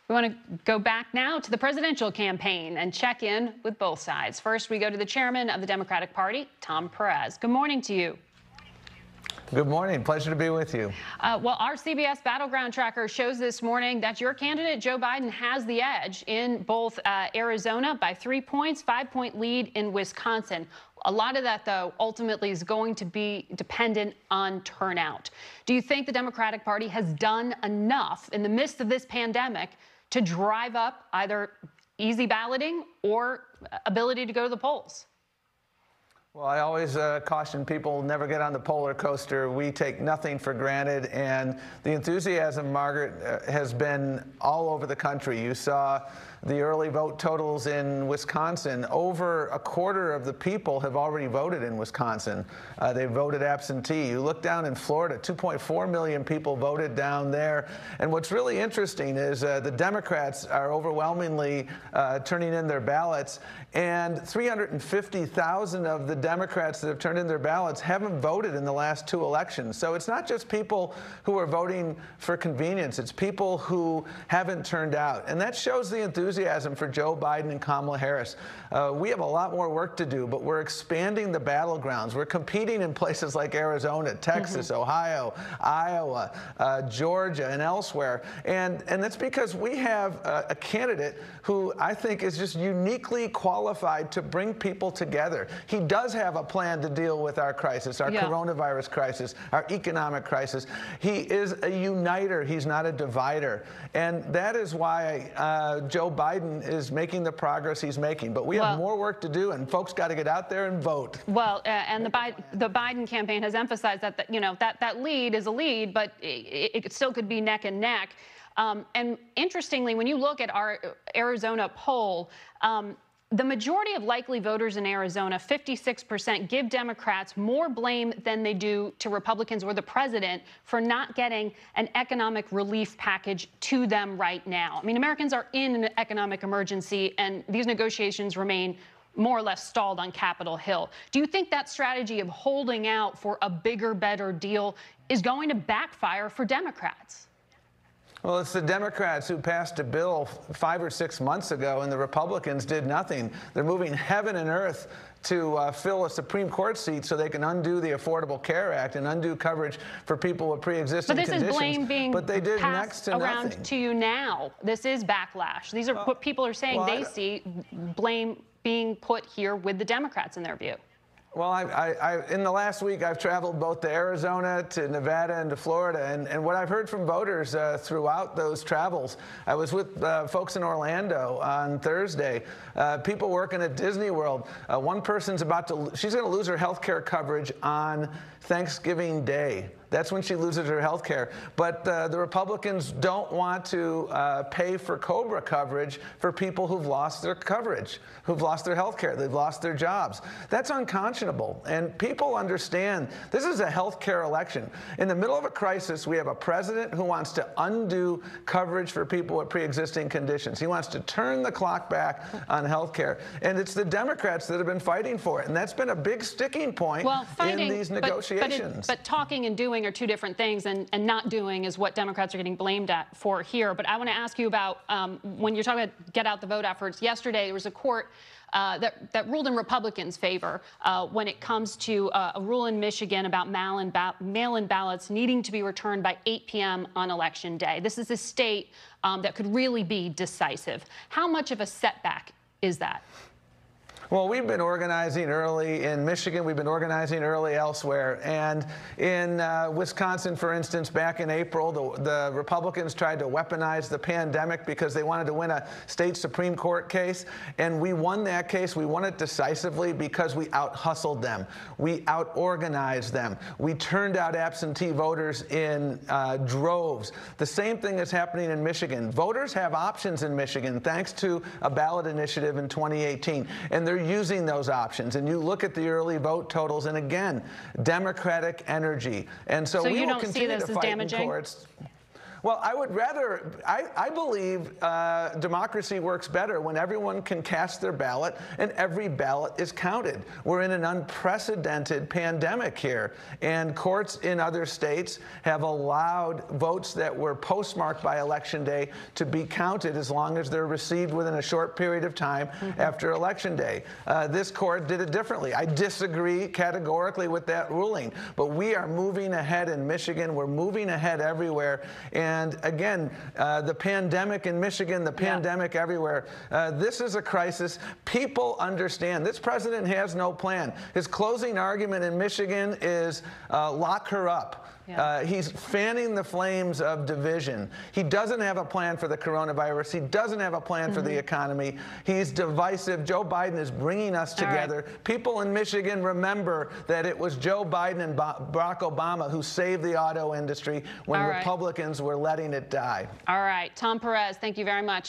We want to go back now to the presidential campaign and check in with both sides. First, we go to the chairman of the Democratic Party, Tom Perez. Good morning to you. Good morning. Pleasure to be with you. Well, our CBS Battleground Tracker shows this morning that your candidate, Joe Biden, has the edge in both Arizona by 3 points, 5-point lead in Wisconsin. A lot of that, though, ultimately is going to be dependent on turnout. Do you think the Democratic Party has done enough in the midst of this pandemic to drive up either easy balloting or ability to go to the polls? Well, I always caution people never get on the roller coaster. We take nothing for granted, and the enthusiasm, Margaret, has been all over the country. You saw the early vote totals in Wisconsin. Over a quarter of the people have already voted in Wisconsin. They voted absentee. You look down in Florida, 2.4 million people voted down there. And what's really interesting is the Democrats are overwhelmingly turning in their ballots, and 350,000 of the Democrats that have turned in their ballots haven't voted in the last 2 elections. So it's not just people who are voting for convenience. It's people who haven't turned out. And that shows the enthusiasm for Joe Biden and Kamala Harris. We have a lot more work to do, but we're expanding the battlegrounds. We're competing in places like Arizona, Texas, Ohio, Iowa, Georgia, and elsewhere. And that's because we have a candidate who I think is just uniquely qualified to bring people together. He does have a plan to deal with our crisis, our coronavirus crisis, our economic crisis. He is a uniter. He's not a divider. And that is why Joe Biden is making the progress he's making. But we have more work to do, and folks got to get out there and vote. Well, and the Biden campaign has emphasized that that lead is a lead, but it still could be neck and neck. And interestingly, when you look at our Arizona poll, the majority of likely voters in Arizona, 56%, give Democrats more blame than they do to Republicans or the president for not getting an economic relief package to them right now. I mean, Americans are in an economic emergency, and these negotiations remain more or less stalled on Capitol Hill. Do you think that strategy of holding out for a bigger, better deal is going to backfire for Democrats? Well, it's the Democrats who passed a bill 5 or 6 months ago, and the Republicans did nothing. They're moving heaven and earth to fill a Supreme Court seat so they can undo the Affordable Care Act and undo coverage for people with pre-existing conditions. But this is blame being but they did next to around nothing. To you now. This is backlash. These are what people are saying they see blame being put here with the Democrats in their view. Well, in the last week, I've traveled both to Arizona, to Nevada, and to Florida. And what I've heard from voters throughout those travels, I was with folks in Orlando on Thursday, people working at Disney World. One person's she's going to lose her health care coverage on Thanksgiving Day. That's when she loses her health care. But the Republicans don't want to pay for COBRA coverage for people who've lost their coverage, who've lost their health care, they've lost their jobs. That's unconscionable. And people understand this is a health care election. In the middle of a crisis, we have a president who wants to undo coverage for people with pre-existing conditions. He wants to turn the clock back on health care. And it's the Democrats that have been fighting for it. And that's been a big sticking point in these negotiations. But talking and doing are two different things, and not doing is what Democrats are getting blamed for here. But I want to ask you about when you're talking about get out the vote efforts. Yesterday, there was a court that ruled in Republicans' favor when it comes to a rule in Michigan about mail-in ballots needing to be returned by 8 p.m. on Election Day. This is a state that could really be decisive. How much of a setback is that? Well, we've been organizing early in Michigan. We've been organizing early elsewhere. And in Wisconsin, for instance, back in April, the Republicans tried to weaponize the pandemic because they wanted to win a state Supreme Court case. And we won that case. We won it decisively because we out-hustled them. We out-organized them. We turned out absentee voters in droves. The same thing is happening in Michigan. Voters have options in Michigan thanks to a ballot initiative in 2018. And they're using those options. And you look at the early vote totals, and again, Democratic energy. And so we will continue to fight in courts. Well, I would rather, I believe democracy works better when everyone can cast their ballot and every ballot is counted. We're in an unprecedented pandemic here, and courts in other states have allowed votes that were postmarked by Election Day to be counted as long as they're received within a short period of time after Election Day. This court did it differently. I disagree categorically with that ruling, but we are moving ahead in Michigan. We're moving ahead everywhere. And again, the pandemic in Michigan, the pandemic everywhere, this is a crisis. People understand. This president has no plan. His closing argument in Michigan is lock her up. Yeah. He's fanning the flames of division. He doesn't have a plan for the coronavirus. He doesn't have a plan for the economy. He's divisive. Joe Biden is bringing us together. People in Michigan remember that it was Joe Biden and Barack Obama who saved the auto industry when Republicans were letting it die. All right. Tom Perez, thank you very much.